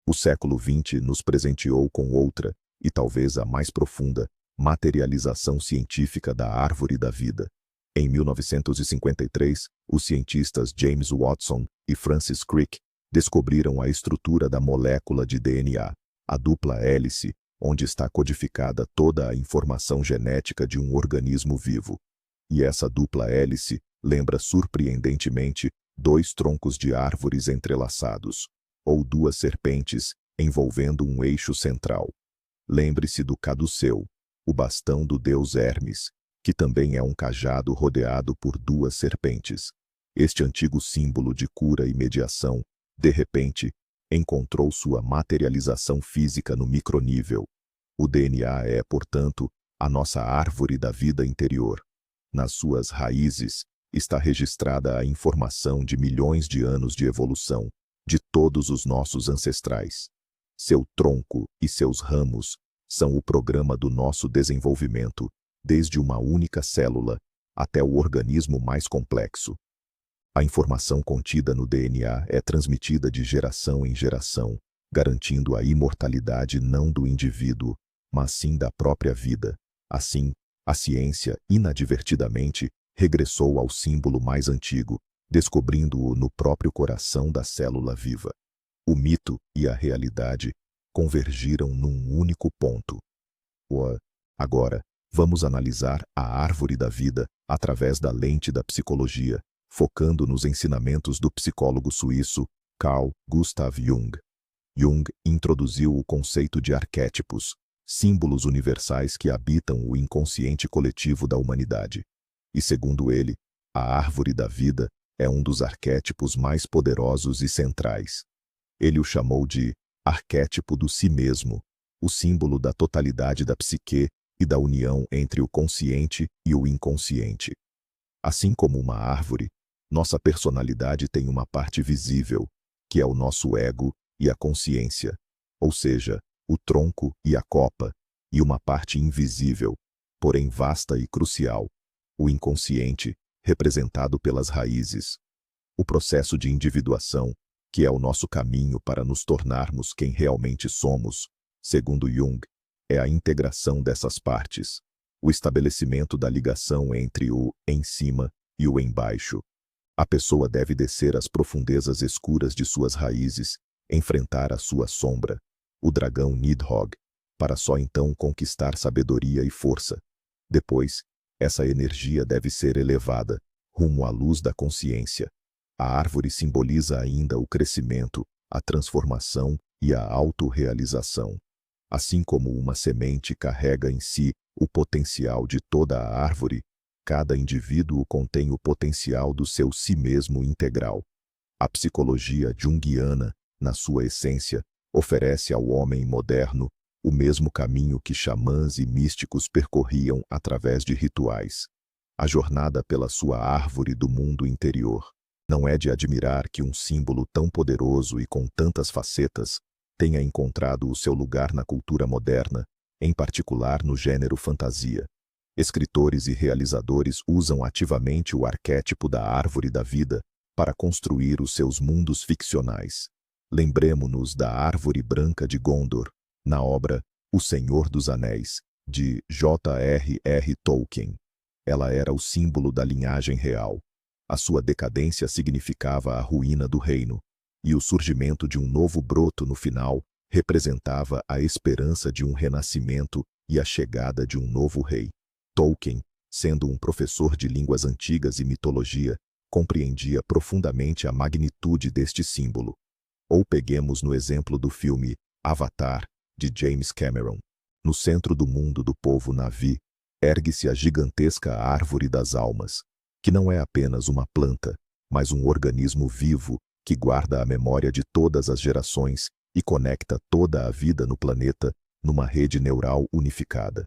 O século XX nos presenteou com outra, e talvez a mais profunda, materialização científica da árvore da vida. Em 1953, os cientistas James Watson e Francis Crick descobriram a estrutura da molécula de DNA, a dupla hélice, onde está codificada toda a informação genética de um organismo vivo. E essa dupla hélice lembra surpreendentemente dois troncos de árvores entrelaçados, ou duas serpentes envolvendo um eixo central. Lembre-se do caduceu, o bastão do deus Hermes, que também é um cajado rodeado por duas serpentes. Este antigo símbolo de cura e mediação, de repente, encontrou sua materialização física no micronível. O DNA é, portanto, a nossa árvore da vida interior. Nas suas raízes está registrada a informação de milhões de anos de evolução de todos os nossos ancestrais. Seu tronco e seus ramos são o programa do nosso desenvolvimento, desde uma única célula até o organismo mais complexo. A informação contida no DNA é transmitida de geração em geração, garantindo a imortalidade não do indivíduo, mas sim da própria vida. Assim, a ciência, inadvertidamente, regressou ao símbolo mais antigo, descobrindo-o no próprio coração da célula viva. O mito e a realidade convergiram num único ponto. Agora, vamos analisar a árvore da vida através da lente da psicologia, focando nos ensinamentos do psicólogo suíço Carl Gustav Jung. Jung introduziu o conceito de arquétipos, símbolos universais que habitam o inconsciente coletivo da humanidade. E segundo ele, a árvore da vida é um dos arquétipos mais poderosos e centrais. Ele o chamou de arquétipo do si mesmo, o símbolo da totalidade da psique e da união entre o consciente e o inconsciente. Assim como uma árvore, nossa personalidade tem uma parte visível, que é o nosso ego e a consciência, ou seja, o tronco e a copa, e uma parte invisível, porém vasta e crucial, o inconsciente, representado pelas raízes. O processo de individuação, que é o nosso caminho para nos tornarmos quem realmente somos, segundo Jung, é a integração dessas partes, o estabelecimento da ligação entre o em cima e o embaixo. A pessoa deve descer às profundezas escuras de suas raízes, enfrentar a sua sombra, o dragão Nidhogg, para só então conquistar sabedoria e força. Depois, essa energia deve ser elevada, rumo à luz da consciência. A árvore simboliza ainda o crescimento, a transformação e a autorrealização. Assim como uma semente carrega em si o potencial de toda a árvore, cada indivíduo contém o potencial do seu si mesmo integral. A psicologia junguiana, na sua essência, oferece ao homem moderno o mesmo caminho que xamãs e místicos percorriam através de rituais. A jornada pela sua árvore do mundo interior. Não é de admirar que um símbolo tão poderoso e com tantas facetas tenha encontrado o seu lugar na cultura moderna, em particular no gênero fantasia. Escritores e realizadores usam ativamente o arquétipo da árvore da vida para construir os seus mundos ficcionais. Lembremo-nos da árvore branca de Gondor, na obra O Senhor dos Anéis, de J.R.R. Tolkien. Ela era o símbolo da linhagem real. A sua decadência significava a ruína do reino, e o surgimento de um novo broto no final representava a esperança de um renascimento e a chegada de um novo rei. Tolkien, sendo um professor de línguas antigas e mitologia, compreendia profundamente a magnitude deste símbolo. Ou peguemos no exemplo do filme Avatar, de James Cameron. No centro do mundo do povo Na'vi, ergue-se a gigantesca árvore das almas, que não é apenas uma planta, mas um organismo vivo que guarda a memória de todas as gerações e conecta toda a vida no planeta numa rede neural unificada.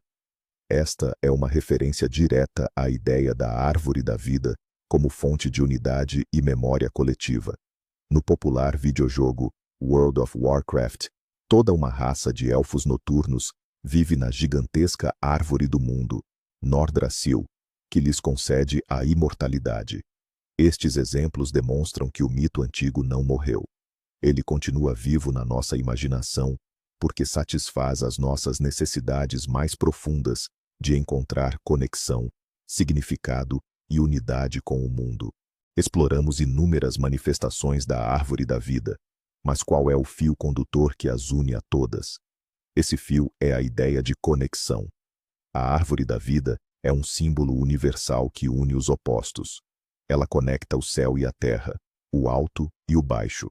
Esta é uma referência direta à ideia da árvore da vida como fonte de unidade e memória coletiva. No popular videojogo World of Warcraft, toda uma raça de elfos noturnos vive na gigantesca árvore do mundo, Nordrassil, que lhes concede a imortalidade. Estes exemplos demonstram que o mito antigo não morreu. Ele continua vivo na nossa imaginação, porque satisfaz as nossas necessidades mais profundas de encontrar conexão, significado e unidade com o mundo. Exploramos inúmeras manifestações da árvore da vida, mas qual é o fio condutor que as une a todas? Esse fio é a ideia de conexão. A árvore da vida é um símbolo universal que une os opostos. Ela conecta o céu e a terra, o alto e o baixo.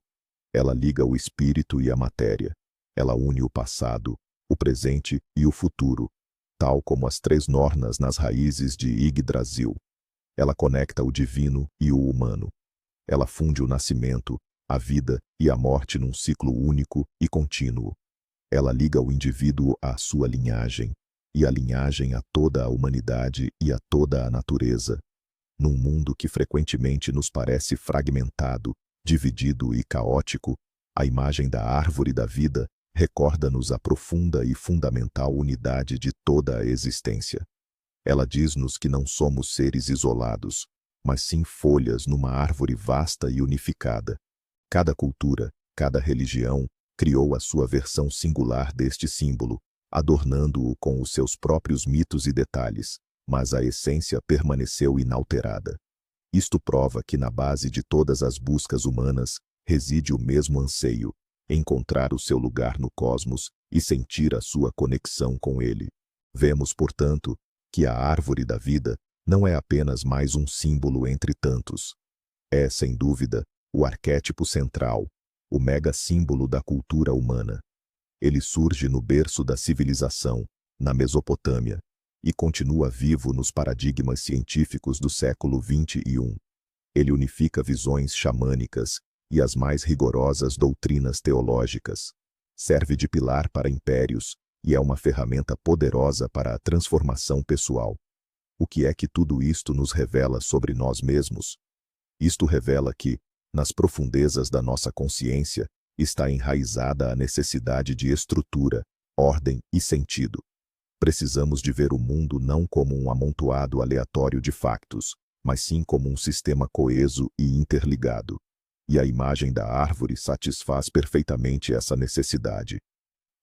Ela liga o espírito e a matéria. Ela une o passado, o presente e o futuro, tal como as três nornas nas raízes de Yggdrasil. Ela conecta o divino e o humano. Ela funde o nascimento, a vida e a morte num ciclo único e contínuo. Ela liga o indivíduo à sua linhagem, e a linhagem a toda a humanidade e a toda a natureza. Num mundo que frequentemente nos parece fragmentado, dividido e caótico, a imagem da árvore da vida recorda-nos a profunda e fundamental unidade de toda a existência. Ela diz-nos que não somos seres isolados, mas sim folhas numa árvore vasta e unificada. Cada cultura, cada religião, criou a sua versão singular deste símbolo, adornando-o com os seus próprios mitos e detalhes, mas a essência permaneceu inalterada. Isto prova que na base de todas as buscas humanas reside o mesmo anseio, encontrar o seu lugar no cosmos e sentir a sua conexão com ele. Vemos, portanto, que a árvore da vida não é apenas mais um símbolo entre tantos. É, sem dúvida, o arquétipo central, o mega-símbolo da cultura humana. Ele surge no berço da civilização, na Mesopotâmia, e continua vivo nos paradigmas científicos do século XXI. Ele unifica visões xamânicas e as mais rigorosas doutrinas teológicas. Serve de pilar para impérios e é uma ferramenta poderosa para a transformação pessoal. O que é que tudo isto nos revela sobre nós mesmos? Isto revela que, nas profundezas da nossa consciência, está enraizada a necessidade de estrutura, ordem e sentido. Precisamos de ver o mundo não como um amontoado aleatório de factos, mas sim como um sistema coeso e interligado. E a imagem da árvore satisfaz perfeitamente essa necessidade.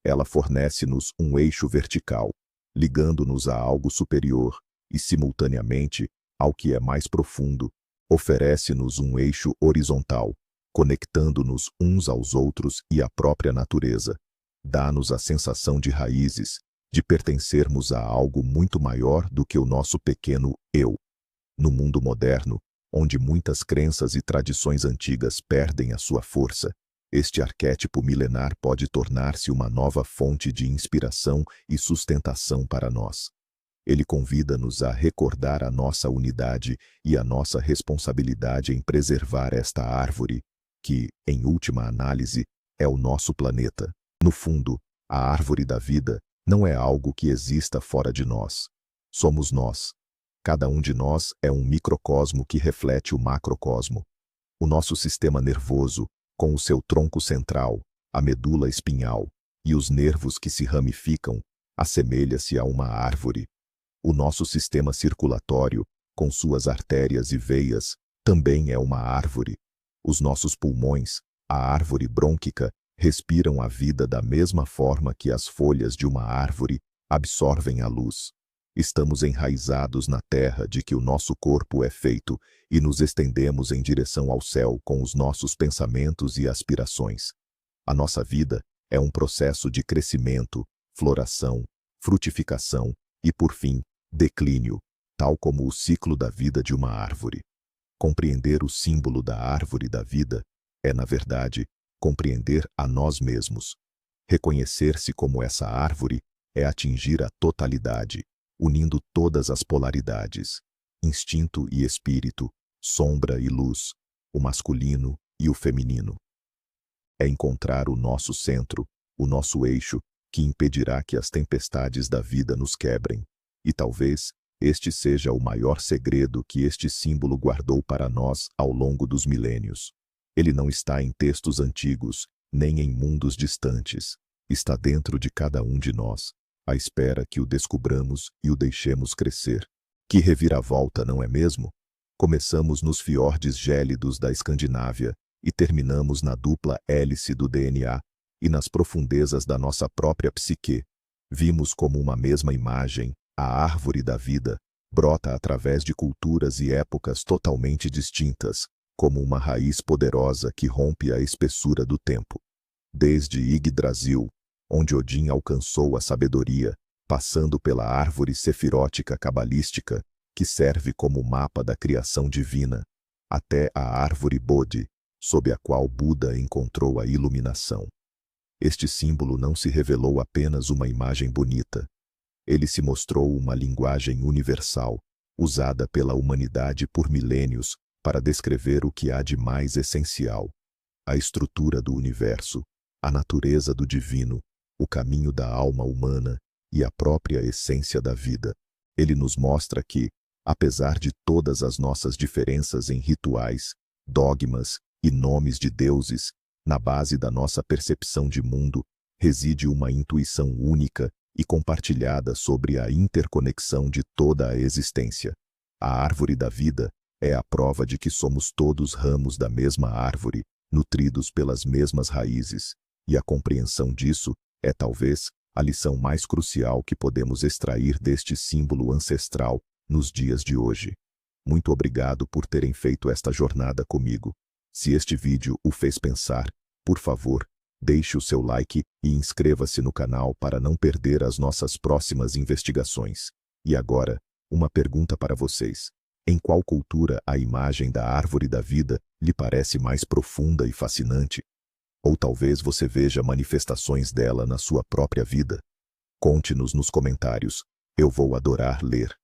Ela fornece-nos um eixo vertical, ligando-nos a algo superior e, simultaneamente, ao que é mais profundo, oferece-nos um eixo horizontal, conectando-nos uns aos outros e à própria natureza. Dá-nos a sensação de raízes, de pertencermos a algo muito maior do que o nosso pequeno eu. No mundo moderno, onde muitas crenças e tradições antigas perdem a sua força, este arquétipo milenar pode tornar-se uma nova fonte de inspiração e sustentação para nós. Ele convida-nos a recordar a nossa unidade e a nossa responsabilidade em preservar esta árvore, que, em última análise, é o nosso planeta. No fundo, a árvore da vida não é algo que exista fora de nós. Somos nós. Cada um de nós é um microcosmo que reflete o macrocosmo. O nosso sistema nervoso, com o seu tronco central, a medula espinhal e os nervos que se ramificam, assemelha-se a uma árvore. O nosso sistema circulatório, com suas artérias e veias, também é uma árvore. Os nossos pulmões, a árvore brônquica, respiram a vida da mesma forma que as folhas de uma árvore absorvem a luz. Estamos enraizados na terra de que o nosso corpo é feito e nos estendemos em direção ao céu com os nossos pensamentos e aspirações. A nossa vida é um processo de crescimento, floração, frutificação e, por fim, declínio, tal como o ciclo da vida de uma árvore. Compreender o símbolo da árvore da vida é, na verdade, compreender a nós mesmos. Reconhecer-se como essa árvore é atingir a totalidade, unindo todas as polaridades, instinto e espírito, sombra e luz, o masculino e o feminino. É encontrar o nosso centro, o nosso eixo, que impedirá que as tempestades da vida nos quebrem. E talvez este seja o maior segredo que este símbolo guardou para nós ao longo dos milênios. Ele não está em textos antigos, nem em mundos distantes. Está dentro de cada um de nós, à espera que o descubramos e o deixemos crescer. Que reviravolta, não é mesmo? Começamos nos fiordes gélidos da Escandinávia e terminamos na dupla hélice do DNA e nas profundezas da nossa própria psique. Vimos como uma mesma imagem, a árvore da vida, brota através de culturas e épocas totalmente distintas, como uma raiz poderosa que rompe a espessura do tempo. Desde Yggdrasil, onde Odin alcançou a sabedoria, passando pela árvore sefirótica cabalística, que serve como mapa da criação divina, até a árvore Bodhi, sob a qual Buda encontrou a iluminação. Este símbolo não se revelou apenas uma imagem bonita. Ele se mostrou uma linguagem universal, usada pela humanidade por milênios para descrever o que há de mais essencial: a estrutura do universo, a natureza do divino, o caminho da alma humana e a própria essência da vida. Ele nos mostra que, apesar de todas as nossas diferenças em rituais, dogmas e nomes de deuses, na base da nossa percepção de mundo reside uma intuição única e compartilhada sobre a interconexão de toda a existência. A árvore da vida é a prova de que somos todos ramos da mesma árvore, nutridos pelas mesmas raízes, e a compreensão disso é talvez a lição mais crucial que podemos extrair deste símbolo ancestral nos dias de hoje. Muito obrigado por terem feito esta jornada comigo. Se este vídeo o fez pensar, por favor, deixe o seu like e inscreva-se no canal para não perder as nossas próximas investigações. E agora, uma pergunta para vocês. Em qual cultura a imagem da árvore da vida lhe parece mais profunda e fascinante? Ou talvez você veja manifestações dela na sua própria vida? Conte-nos nos comentários. Eu vou adorar ler.